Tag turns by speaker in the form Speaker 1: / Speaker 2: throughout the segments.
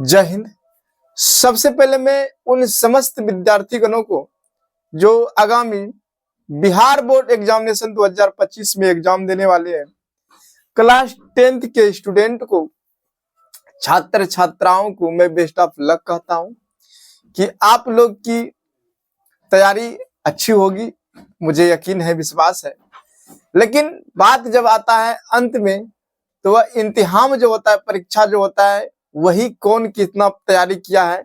Speaker 1: जय हिंद। सबसे पहले मैं उन समस्त विद्यार्थीगणों को जो आगामी बिहार बोर्ड एग्जामिनेशन 2025 में एग्जाम देने वाले हैं, क्लास 10th के स्टूडेंट को, छात्र छात्राओं को मैं बेस्ट ऑफ लक कहता हूं कि आप लोग की तैयारी अच्छी होगी। मुझे यकीन है, विश्वास है। लेकिन बात जब आता है अंत में, तो वह इम्तिहान जो होता है, परीक्षा जो होता है, वही कौन कितना तैयारी किया है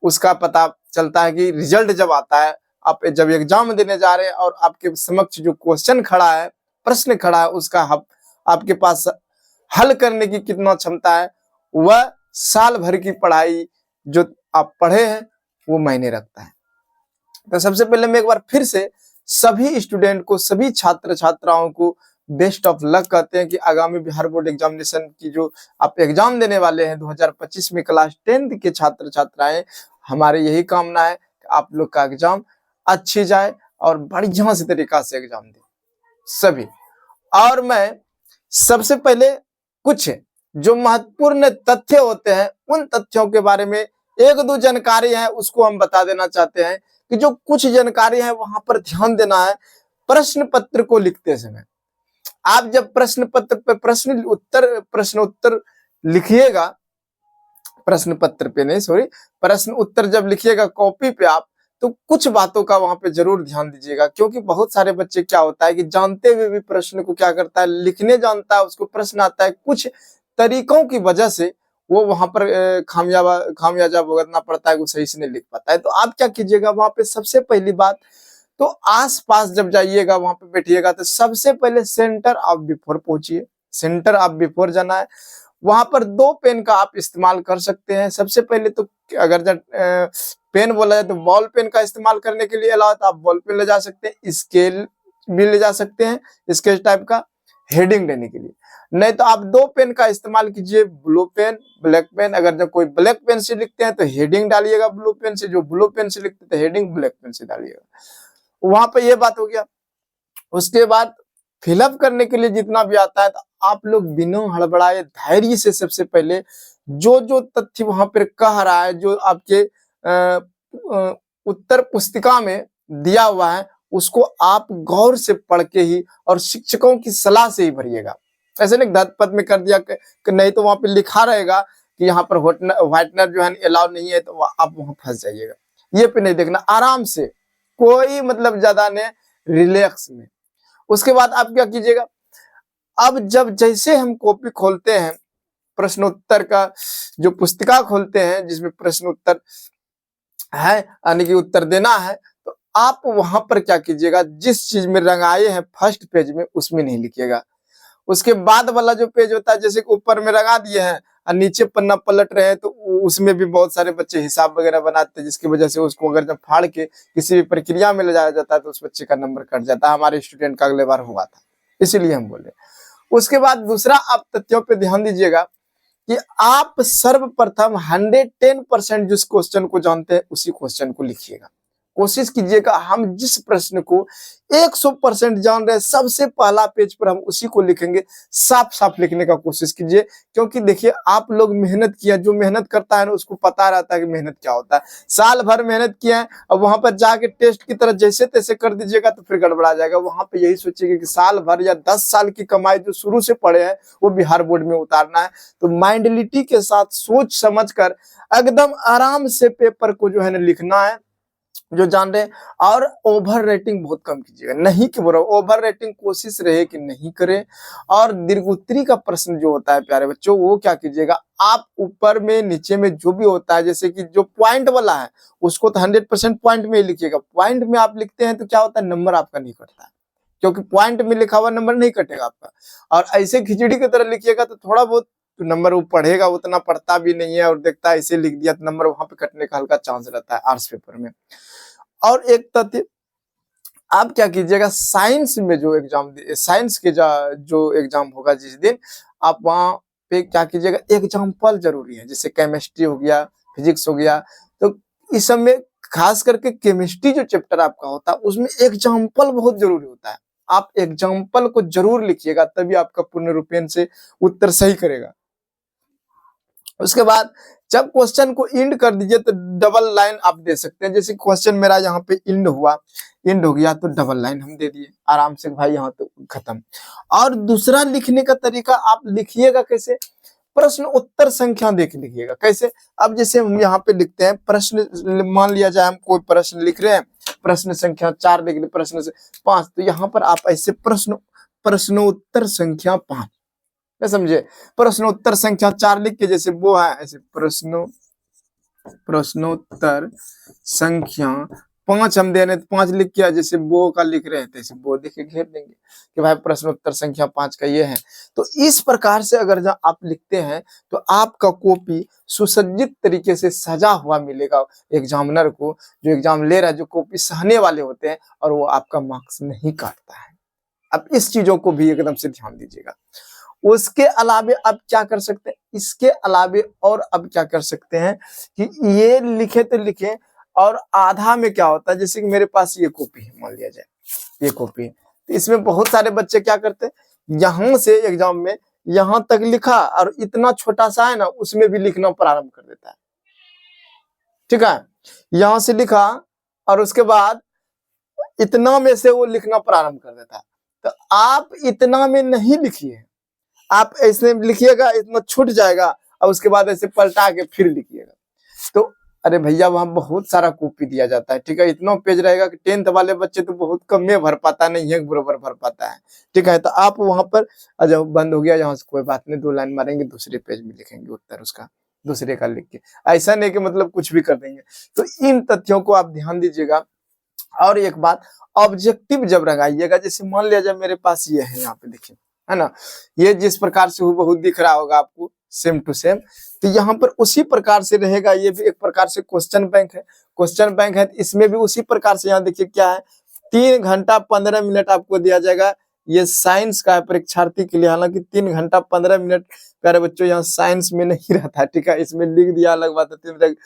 Speaker 1: उसका पता चलता है कि रिजल्ट जब आता है, आप जब एग्जाम देने जा रहे हैं और आपके समक्ष जो क्वेश्चन खड़ा है, प्रश्न खड़ा है, उसका आपके पास हल करने की कितना क्षमता है, वह साल भर की पढ़ाई जो आप पढ़े हैं वो मायने रखता है। तो सबसे पहले मैं एक बार फिर से सभी स्टूडेंट को, सभी छात्र छात्राओं को बेस्ट ऑफ लक कहते हैं कि आगामी बिहार बोर्ड एग्जामिनेशन की जो आप एग्जाम देने वाले हैं 2025 में क्लास 10th के छात्र छात्राएं, हमारे यही कामना है कि आप लोग का एग्जाम अच्छी जाए और बढ़िया से तरीका से एग्जाम दें सभी। और मैं सबसे पहले कुछ जो महत्वपूर्ण तथ्य होते हैं, उन तथ्यों के बारे में एक दो जानकारी है उसको हम बता देना चाहते हैं कि जो कुछ जानकारी है वहां पर ध्यान देना है। प्रश्न पत्र को लिखते समय आप जब प्रश्न पत्र पे प्रश्न उत्तर लिखिएगा, प्रश्न पत्र पे नहीं, सॉरी, प्रश्न उत्तर जब लिखिएगा कॉपी पे आप, तो कुछ बातों का वहां पे जरूर ध्यान दीजिएगा। क्योंकि बहुत सारे बच्चे क्या होता है कि जानते हुए भी प्रश्न को क्या करता है, लिखने जानता है, उसको प्रश्न आता है, कुछ तरीकों की वजह से वो वहां पर खामियाजा भुगतना पड़ता है, वो सही से नहीं लिख पाता है। तो आप क्या कीजिएगा, वहां पे सबसे पहली बात तो आस-पास जब जाइएगा, वहां पे बैठिएगा, तो सबसे पहले सेंटर ऑफ बिफोर पहुंचिए। सेंटर ऑफ बिफोर जाना है, वहां पर 2 पेन का आप इस्तेमाल कर सकते हैं। सबसे पहले तो अगर जब पेन बोला जाए तो बॉल पेन का इस्तेमाल करने के लिए अलावा, तो आप बॉल पेन ले जा सकते हैं, स्केल भी ले जा सकते हैं, स्केच टाइप का हेडिंग देने के लिए। नहीं तो आप 2 पेन का इस्तेमाल कीजिए, ब्लू पेन, ब्लैक पेन। अगर जब कोई ब्लैक पेन से लिखते हैं तो हेडिंग डालिएगा ब्लू पेन से, जो ब्लू पेन से लिखते हैं तो हेडिंग ब्लैक पेन से डालिएगा। वहां पे ये बात हो गया। उसके बाद फिलअप करने के लिए जितना भी आता है, तो आप लोग बिना हड़बड़ाए धैर्य से सबसे पहले जो जो तथ्य वहां पर कह रहा है, जो आपके उत्तर पुस्तिका में दिया हुआ है, उसको आप गौर से पढ़ के ही और शिक्षकों की सलाह से ही भरिएगा। ऐसे नहीं धतपत में कर दिया कि नहीं तो वहां पे लिखा रहेगा कि यहाँ पर व्हाइटनर जो है अलाउ नहीं है, तो आप वहां फंस जाइएगा। ये पे नहीं देखना, आराम से, कोई मतलब ज्यादा ने, रिलैक्स में। उसके बाद आप क्या कीजिएगा, अब जब जैसे हम कॉपी खोलते हैं, प्रश्नोत्तर का जो पुस्तिका खोलते हैं जिसमें प्रश्न उत्तर है, यानी कि उत्तर देना है, तो आप वहां पर क्या कीजिएगा, जिस चीज में रंगाए हैं फर्स्ट पेज में, उसमें नहीं लिखिएगा। उसके बाद वाला जो पेज होता है, जैसे कि ऊपर में रंगा दिए हैं और नीचे पन्ना पलट रहे हैं, तो उसमें भी बहुत सारे बच्चे हिसाब वगैरह बनाते हैं, जिसकी वजह से उसको अगर जब फाड़ के किसी भी प्रक्रिया में ले जाया जाता है तो उस बच्चे का नंबर कट जाता है। हमारे स्टूडेंट का अगले बार हुआ था, इसीलिए हम बोले। उसके बाद दूसरा आप तथ्यों पे ध्यान दीजिएगा कि आप सर्वप्रथम 110% जिस क्वेश्चन को जानते हैं उसी क्वेश्चन को लिखिएगा। कोशिश कीजिएगा हम जिस प्रश्न को 100% जान रहे हैं, सबसे पहला पेज पर हम उसी को लिखेंगे। साफ साफ लिखने का कोशिश कीजिए, क्योंकि देखिए आप लोग मेहनत किया, जो मेहनत करता है ना उसको पता रहता है कि मेहनत क्या होता है। साल भर मेहनत किया है, अब वहां पर जाके टेस्ट की तरह जैसे तैसे कर दीजिएगा तो फिर गड़बड़ा जाएगा। वहां पे यही सोचिएगा कि साल भर या 10 साल की कमाई जो शुरू से पढ़े हैं वो बिहार बोर्ड में उतारना है। तो माइंडलिटी के साथ सोच समझ कर एकदम आराम से पेपर को जो है ना लिखना है, जो जान रहे हैं। और ओवर रेटिंग बहुत कम कीजिएगा, नहीं कि बोलो ओवर रेटिंग कोशिश रहे कि नहीं करें। और दीर्घोत्तरी का प्रश्न जो होता है प्यारे बच्चों, वो क्या कीजिएगा, आप ऊपर में नीचे में जो भी होता है, जैसे कि जो पॉइंट वाला है उसको तो 100% पॉइंट में ही लिखिएगा। पॉइंट में आप लिखते हैं तो क्या होता है, नंबर आपका नहीं कटता है, क्योंकि पॉइंट में लिखा हुआ नंबर नहीं कटेगा आपका। और ऐसे खिचड़ी की तरह लिखिएगा तो थोड़ा बहुत तो नंबर वो पढ़ेगा, उतना पढ़ता भी नहीं है और देखता है ऐसे लिख दिया तो नंबर वहां पे कटने का हल्का चांस रहता है आर्ट्स पेपर में। और एक तथ्य, आप क्या कीजिएगा, साइंस में जो एग्जाम, साइंस के जो एग्जाम होगा जिस दिन, आप वहां पे क्या कीजिएगा, एग्जाम्पल जरूरी है। जैसे केमिस्ट्री हो गया, फिजिक्स हो गया, तो इस सब में खास करके केमिस्ट्री जो चैप्टर आपका होता है उसमें एग्जाम्पल बहुत जरूरी होता है। आप एग्जाम्पल को जरूर लिखिएगा, तभी आपका पूर्ण रूपेण से उत्तर सही करेगा। उसके बाद जब क्वेश्चन को इंड कर दीजिए तो डबल लाइन आप दे सकते हैं। जैसे क्वेश्चन मेरा यहाँ पे इंड हुआ, इंड हो गया तो डबल लाइन हम दे दिए आराम से भाई, यहाँ तो खत्म। और दूसरा लिखने का तरीका आप लिखिएगा कैसे, प्रश्न उत्तर संख्या देख लिखिएगा कैसे। अब जैसे हम यहाँ पे लिखते हैं प्रश्न, मान लिया जाए हम कोई प्रश्न लिख रहे हैं, प्रश्न संख्या 4 लिख रहे, प्रश्न से 5, तो यहाँ पर आप ऐसे प्रश्नोत्तर संख्या 5, क्या समझे, प्रश्नोत्तर संख्या 4 लिख के जैसे वो है ऐसे प्रश्नोत्तर संख्या 5 हम दे रहे हैं, 5 लिख के जैसे वो का लिख रहे थे, वो देखे घेर देंगे कि भाई प्रश्नोत्तर संख्या 5 का ये है। तो इस प्रकार से अगर जब आप लिखते हैं तो आपका कॉपी सुसज्जित तरीके से सजा हुआ मिलेगा एग्जामिनर को, जो एग्जाम ले रहा है, जो कॉपी सहने वाले होते हैं, और वो आपका मार्क्स नहीं काटता है। अब इस चीजों को भी एकदम से ध्यान दीजिएगा। उसके अलावे अब क्या कर सकते हैं, इसके अलावे और अब क्या कर सकते हैं कि ये लिखे तो लिखे, और आधा में क्या होता है, जैसे कि मेरे पास ये कॉपी है, मान लिया जाए ये कॉपी है, तो इसमें बहुत सारे बच्चे क्या करते हैं, यहां से एग्जाम में यहां तक लिखा और इतना छोटा सा है ना, उसमें भी लिखना प्रारंभ कर देता है। ठीक है, यहां से लिखा और उसके बाद इतना में से वो लिखना प्रारंभ कर देता है। तो आप इतना में नहीं लिखिए, आप ऐसे लिखिएगा, इतना छूट जाएगा और उसके बाद ऐसे पलटा के फिर लिखिएगा। तो अरे भैया वहां बहुत सारा कॉपी दिया जाता है, ठीक है, इतना पेज रहेगा कि 10th वाले बच्चे तो बहुत कम में भर पाता, नहीं है बराबर भर पाता है। ठीक है, तो आप वहां पर जब बंद हो गया यहाँ से कोई बात नहीं, 2 लाइन मारेंगे, दूसरे पेज में लिखेंगे उत्तर उसका, दूसरे का लिख के, ऐसा नहीं कि मतलब कुछ भी कर देंगे। तो इन तथ्यों को आप ध्यान दीजिएगा। और एक बात, ऑब्जेक्टिव जब लगाइएगा, जैसे मान लिया जाए मेरे पास ये है, यहाँ पे देखिए, है ना, ये जिस प्रकार से हूबहू दिख रहा होगा आपको सेम टू सेम, तो यहाँ पर उसी प्रकार से रहेगा। ये भी एक प्रकार से क्वेश्चन बैंक है, क्वेश्चन बैंक है, तो इसमें भी उसी प्रकार से यहाँ देखिए क्या है, 3 घंटा 15 मिनट आपको दिया जाएगा। ये साइंस का है परीक्षार्थी के लिए, हालांकि 3 घंटा 15 मिनट, प्यारे बच्चों यहाँ साइंस में नहीं रहता, ठीक है, इसमें लिख दिया अलग बात है 3 मिनट।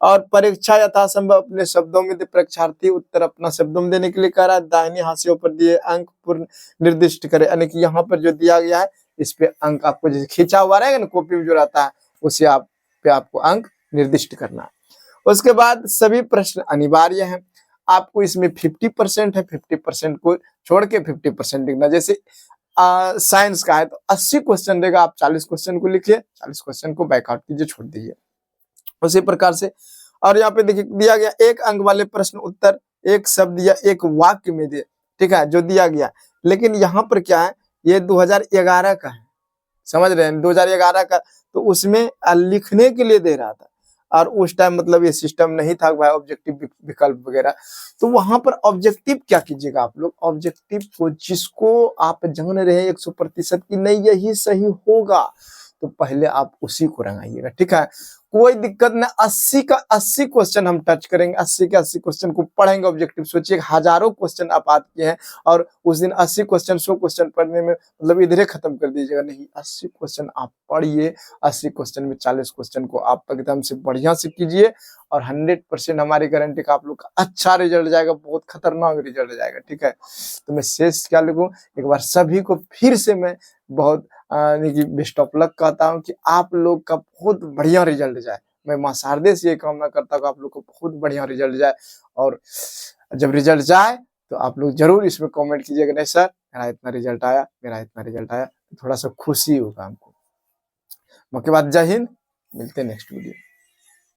Speaker 1: और परीक्षा यथासंभव अपने शब्दों में दे, परीक्षार्थी उत्तर अपना शब्दों में देने के लिए कह रहा है, दाहिने हाशियों पर दिए अंक पूर्ण निर्दिष्ट करे, यानी कि यहाँ पर जो दिया गया है इस पे अंक आपको जैसे खींचा हुआ रहेगा ना कॉपी में जो रहता है, उसे आप पे आपको अंक निर्दिष्ट करना है। उसके बाद सभी प्रश्न अनिवार्य हैं, आपको इसमें 50% है, 50% को छोड़ के 50% लिखना। जैसे साइंस का है तो 80 क्वेश्चन देगा, आप 40 क्वेश्चन को लिखिए, 40 क्वेश्चन को बैकआउट कीजिए, छोड़ दीजिए। उसी प्रकार से और यहाँ पे देखिए दिया गया 1 अंक वाले प्रश्न उत्तर 1 शब्द या 1 वाक्य में दे, ठीक है, जो दिया गया। लेकिन यहाँ पर क्या है, ये 2011 का है, समझ रहे हैं, 2011 का, तो उसमें लिखने के लिए दे रहा था, और उस टाइम मतलब ये सिस्टम नहीं था भाई ऑब्जेक्टिव विकल्प वगैरह। तो वहां पर ऑब्जेक्टिव क्या कीजिएगा आप लोग, ऑब्जेक्टिव को जिसको आप जान रहे हैं 100% की नहीं यही सही होगा, तो पहले आप उसी को रंगाइएगा। ठीक है, कोई दिक्कत नहीं, 80 का 80 क्वेश्चन हम टच करेंगे, 80 के 80 क्वेश्चन को पढ़ेंगे ऑब्जेक्टिव। सोचिए हजारों क्वेश्चन आप आते हैं और उस दिन 80 क्वेश्चन 100 क्वेश्चन पढ़ने में मतलब इधरे खत्म कर दीजिएगा, नहीं, 80 क्वेश्चन आप पढ़िए, 80 क्वेश्चन में 40 क्वेश्चन को आप एकदम से बढ़िया से कीजिए, और 100% हमारी गारंटी का आप लोग का अच्छा रिजल्ट जाएगा, बहुत खतरनाक रिजल्ट जाएगा। ठीक है, तो मैं शेष क्या लिखूं, एक बार सभी को फिर से मैं बहुत बेस्ट ऑफ लक कहता हूं कि आप लोग का बहुत बढ़िया रिजल्ट जाए। मैं मां शारदे से ये कामना करता हूं कि आप लोग को बहुत बढ़िया रिजल्ट जाए, और जब रिजल्ट जाए तो आप लोग जरूर इसमें कमेंट कीजिएगा, नहीं सर मेरा इतना रिजल्ट आया, मेरा इतना रिजल्ट आया, थोड़ा सा खुशी होगा हमको। उसके बाद जय हिंद, मिलते हैं नेक्स्ट वीडियो।